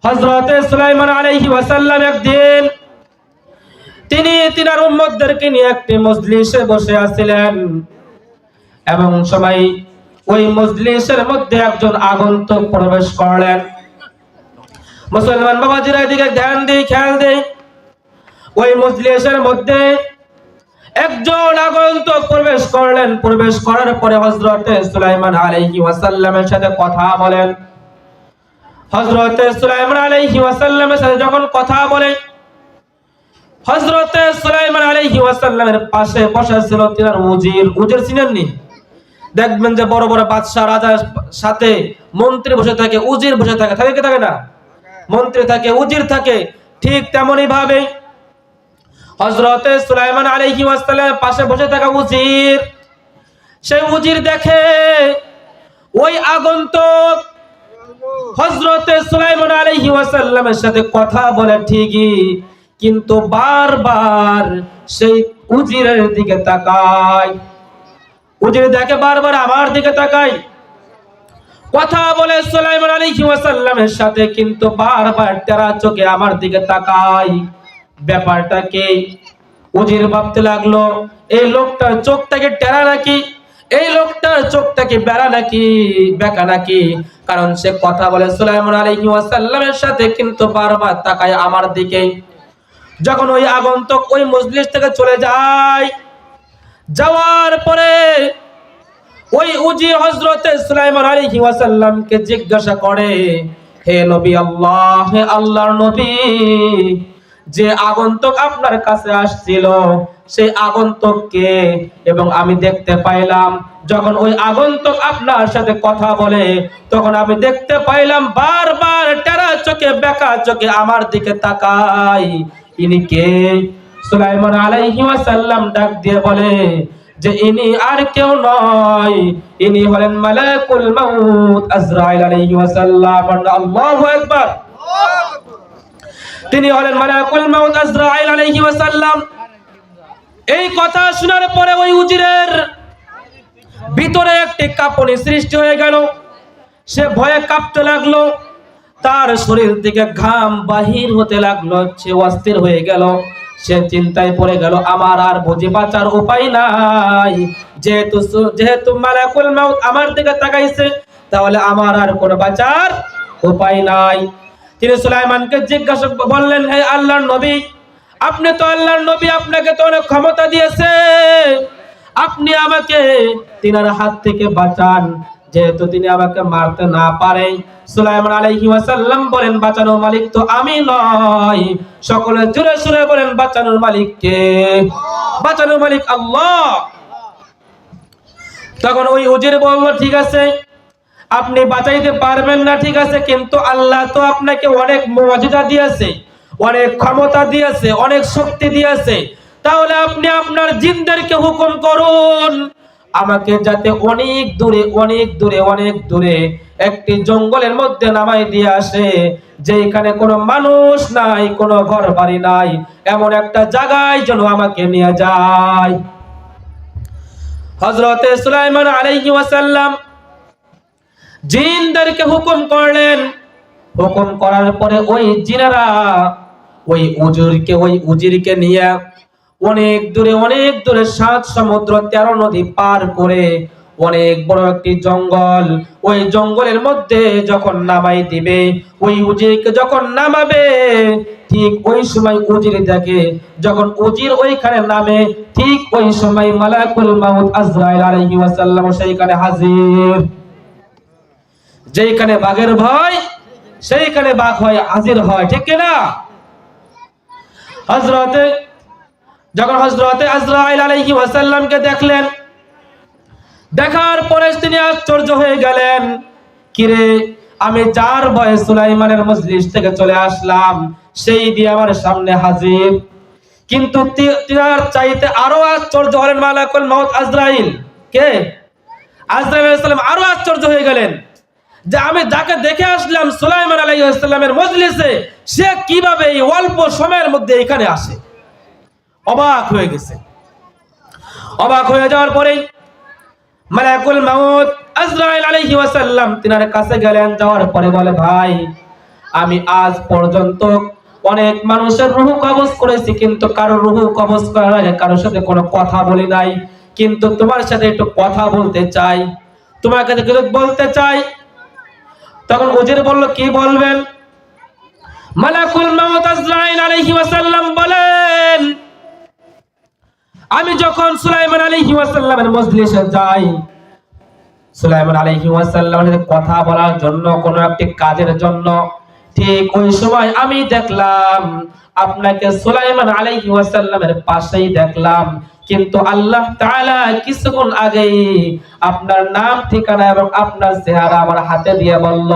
হযরত সুলাইমান আলাইহিস সালাম একদিন তিনি তিনার উম্মতদেরকে নিয়ে একটি মজলিসে বসে আছিলেন এবং সময় ওই মজলিসের মধ্যে একজন আগন্তুক প্রবেশ করলেন। মুসলমান বাবাজিরা এদিকে ধ্যান দেই, খেয়াল দেই। ওই মজলিসের মধ্যে একজন আগন্তুক প্রবেশ করলেন। প্রবেশ করার পরে হযরত সুলাইমান আলাইহিস সালামের সাথে কথা বলেন। হযরত সুলাইমান আলাইহিস সালামের সাথে যখন কথা বলে, হযরত সুলাইমান আলাইহিস সালামের পাশে বসা ছিল তিনার উজির। উজির চিনেননি? দেখবেন যে বড় বড় বাদশা রাজার সাথে মন্ত্রী বসে থাকে, উজির বসে থাকে, থাকে কি থাকে না? মন্ত্রী থাকে, উজির থাকে। ঠিক তেমনি ভাবে হযরত সুলাইমান আলাইহিস সালামের পাশে বসে থাকা উজির, সেই উজির দেখে ওই আগন্তুক হযরত সুলাইমান আলাইহিস সালামের সাথে কথা বলে ঠিকই, কিন্তু বারবার সেই উজিরের দিকে তাকায়। উজির দেখে বারবার আমার দিকে তাকায়, কথা বলে সুলাইমান আলাইহিস সালামের সাথে, কিন্তু বারবার তেরা চোখে আমার দিকে তাকায়। ব্যাপারটা কি? উজির ভাবতে লাগলো, এই লোকটার চোখটাকে টেরা নাকি, এই লোকটার চোখটাকে বেড়া নাকি, বেঁকা নাকি? কারণ সে কথা বলে সুলাইমান আলাইহিস সালামের সাথে, কিন্তু বারবার তাকায় আমার দিকে। যখন ওই আগন্তুক ওই মজলিস থেকে চলে যায়, যাওয়ার পরে ওই উজির হযরত সুলাইমান আলাইহিস সালামকে জিজ্ঞাসা করে, হে নবী আল্লাহ, হে আল্লাহর নবী, যে আগন্তুক আপনার কাছে আসছিল সেই আগন্তুক কে? এবং আমি দেখতে পাইলাম যখন ওই আগন্তুক আপনার সাথে কথা বলে, তখন আমি দেখতে পাইলাম বারবার টেরা চোখে, বেঁকা চোখে আমার দিকে তাকায়। ইনি কে? সুলাইমান আলাইহিস সালাম ডাক দিয়ে বলে যে ইনি আর কেউ নয়, ইনি হলেন মালাকুল মাউত আজরাইল আলাইহিস সালাম। আল্লাহু আকবার। তিনি হলেন মালাকুল মাউত আজরাইল আলাইহিস সালাম। এই কথা শোনার পরে ওই উজিরের ভিতরে একটি কাঁপুনি সৃষ্টি হয়ে গেল। সে ভয়ে কাঁপতে লাগলো, তার শরীর থেকে ঘাম বাহির হতে লাগলো, সে অস্থির হয়ে গেল। সে চিন্তায় পড়ে গেল, আমার আর বুঝি বাঁচার উপায় নাই। যেহেতু মালাকুল মাউত আমার দিকে তাকাইছে, তাহলে আমার আর কোনো বাঁচার উপায় নাই। তিনি সুলাইমানকে জিজ্ঞাসা বললেন, হে আল্লাহর নবী, আপনি তো আল্লাহর নবী, আপনাকে তো অনেক ক্ষমতা দিয়েছে, আপনি আমাকে তিনার হাত থেকে বাঁচান, যেহেতু তিনি আমাকে মারতে না পারে। সুলাইমান আলাইহিস সালাম বলেন, বাঁচানোর মালিক তো আমি নয়। সকলে জোরে সুরে বলেন, বাঁচানোর মালিক কে? বাঁচানোর মালিক আল্লাহ। তখন ওই উজির বলল, ঠিক আছে, আপনি বাঁচাইতে পারবেন না, ঠিক আছে, কিন্তু আল্লাহ তো আপনাকে অনেক মুআজিজা দিয়েছে, অনেক ক্ষমতা দিয়েছে, অনেক শক্তি দিয়েছে। তাহলে আপনি আপনার জিনদেরকে হুকুম করুন আমাকে যাতে অনেক দূরে, অনেক দূরে, অনেক দূরে একটি জঙ্গলের মধ্যে নামাই দিয়ে আসে, যেখানে কোনো মানুষ নাই, কোনো ঘর বাড়ি নাই, এমন একটা জায়গায় যেন আমাকে নিয়ে যায়। হযরত সুলাইমান আলাইহিস সালাম জিনদেরকে হুকুম করলেন। হুকুম করার পরে ওই জিনেরা ওই উজিরকে নিয়ে অনেক দূরে, অনেক দূরে, 7 সমুদ্র 13 নদী পার করে অনেক বড় একটি জঙ্গল, ওই জঙ্গলের মধ্যে যখন নামাই দিবে, ওই উজিরকে যখন নামাবে, ঠিক ওই সময় উজির দেখে, যখন উজির ওইখানে নামে, ঠিক ওই সময় মালাকুল মাউত আজরাইল আলাইহিস সালাম সেইখানে হাজির। যেখানে বাঘের ভয়, সেইখানে বাঘ হয়, হাজির হয়, ঠিক কিনা? যখন হযরতে আজরাইল আলাইহিস সালামকে দেখলেন, দেখার পরে তিনি আশ্চর্য হয়ে গেলেন, কিরে, আমি যার ভয়ে সুলাইমানের মজলিস থেকে চলে আসলাম, সেই দিয়ে আমার সামনে হাজির। কিন্তু তিনার চাইতে আরো আশ্চর্য হলেন মালাকুল মাউত আজরাইল। কে? আজরাইল আলাইহিস সালাম আরো আশ্চর্য হয়ে গেলেন যে আমি যাকে দেখে আসলাম সুলাইমান আলাইহিস সালামের মজলিসে, সে কিভাবে এই অল্প সময়ের মধ্যে এখানে আসে। অবাক হয়ে গেছে। অবাক হয়ে যাওয়ার পরে মালাকুল মাউত আজরাইল আলাইহিস সালাম তিনার কাছে গেলেন। যাওয়ার পরে বলে, ভাই, আমি আজ পর্যন্ত অনেক মানুষের রূহ কবজ করেছি, কিন্তু কারো রূহ কবজ করার আগে কারোর সাথে কোনো কথা বলি নাই। কিন্তু তোমার সাথে একটু কথা বলতে চাই, তোমার কাছে কিছু বলতে চাই। তখন উজির বলল, কি বলবেন? মালাকুল মাউত আজরাইল আলাইহি ওয়াসাল্লাম বলেন, আমি যখন সুলাইমান আলাইহি ওয়াসাল্লামের মজলিসে যাই, সুলাইমান আলাইহি ওয়াসাল্লামের সাথে কথা বলার জন্য, কোন একটি কাজের জন্য, ঠিক ওই সময় আমি দেখলাম আপনাকে সুলাইমান আলাইহি ওয়াসাল্লামের পাশেই দেখলাম, কিন্তু আল্লাহ তাআলা কিছুক্ষণ আগেই আপনার নাম, ঠিকানা এবং আপনার চেহারা আমার হাতে দিয়ে বলল,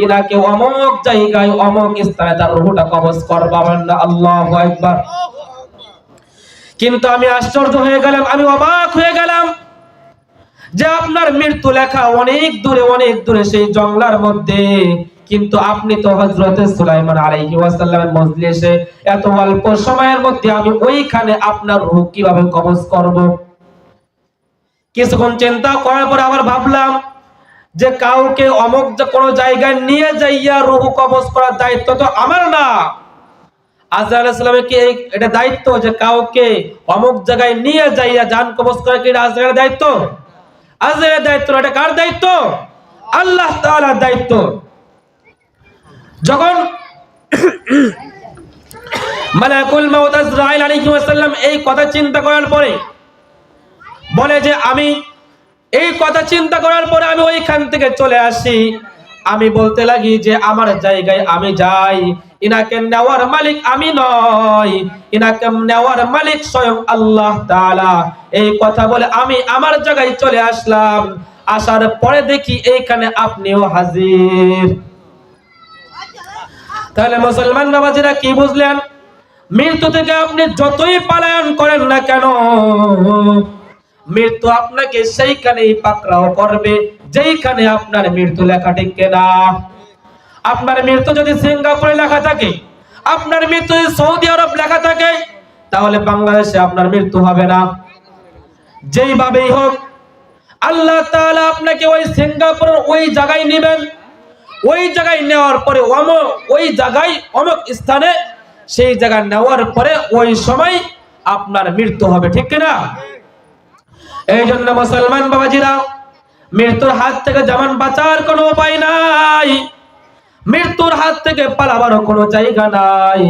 ইনাকে অমুক জায়গায় অমুক স্থানে তার রূহটা কবজ করবা। আল্লাহু আকবার। কিন্তু আমি আশ্চর্য হয়ে গেলাম, আমি অবাক হয়ে গেলাম যে আপনার মৃত্যু লেখা অনেক দূরে সেই জঙ্গলার মধ্যে, কিন্তু আপনি তো হযরত সুলাইমান আলাইহি ওয়াসাল্লামের মজলিসে, এত অল্প সময়ের মধ্যে আমি ওইখানে আপনার রূহ কিভাবে কবজ করব? কিছুক্ষণ চিন্তা করার পরে আবার ভাবলাম যে কাউকে অমুক কোনো জায়গায় নিয়ে যাইয়া রূহ কবজ করার দায়িত্ব তো আমার না। আজরাইল আলাইহিস সালামের কি এটা দায়িত্ব যে কাউকে অমুক জায়গায় নিয়ে যাইয়া জান কবজ করা কি আজরাইলের দায়িত্ব? আজরাইলের দায়িত্ব না, এটা কার দায়িত্ব? আল্লাহ তাআলার দায়িত্ব। যখন মালাকুল মাউত আজরাইল আলাইহিস সালাম এই কথা চিন্তা করার পরে বলে যে আমি এই কথা চিন্তা করার পরে আমি ওইখান থেকে চলে আসি। আমি বলতে লাগি যে আমার জায়গায় আমি যাই, ইনাকে নেওয়ার মালিক আমি নয়, ইনাকে নেওয়ার মালিক স্বয়ং আল্লাহ তাআলা। এই কথা বলে আমি আমার জায়গায় চলে আসলাম। আসার পরে দেখি এইখানে আপনিও হাজির। তাহলে মুসলমান বাবাজিরা কি বুঝলেন? মৃত্যু থেকে আপনি যতই পলায়ন করেন না কেন, মৃত্যু আপনাকে সেইখানেই পাকড়াও করবে যেইখানে আপনার মৃত্যু লেখা টিকে না। আপনার মৃত্যু যদি সিঙ্গাপুরে লেখা থাকে, আপনার মৃত্যু যদি সৌদি আরব লেখা থাকে, তাহলে বাংলাদেশে আপনার মৃত্যু হবে না। যেইভাবেই হোক আল্লাহ তাআলা আপনাকে ওই সিঙ্গাপুরের ওই জায়গায় নেবেন। ওই জায়গায় নেওয়ার পরে ওই জায়গায় অমুক স্থানে, সেই জায়গা নেওয়ার পরে ওই সময় আপনার মৃত্যু হবে, ঠিক কিনা? এই জন্য মুসলমান বাবাজিরা, মৃত্যুর হাত থেকে যেমন বাঁচার কোনো উপায় নাই, মৃত্যুর হাত থেকে পালাবারও কোনো জায়গা নাই।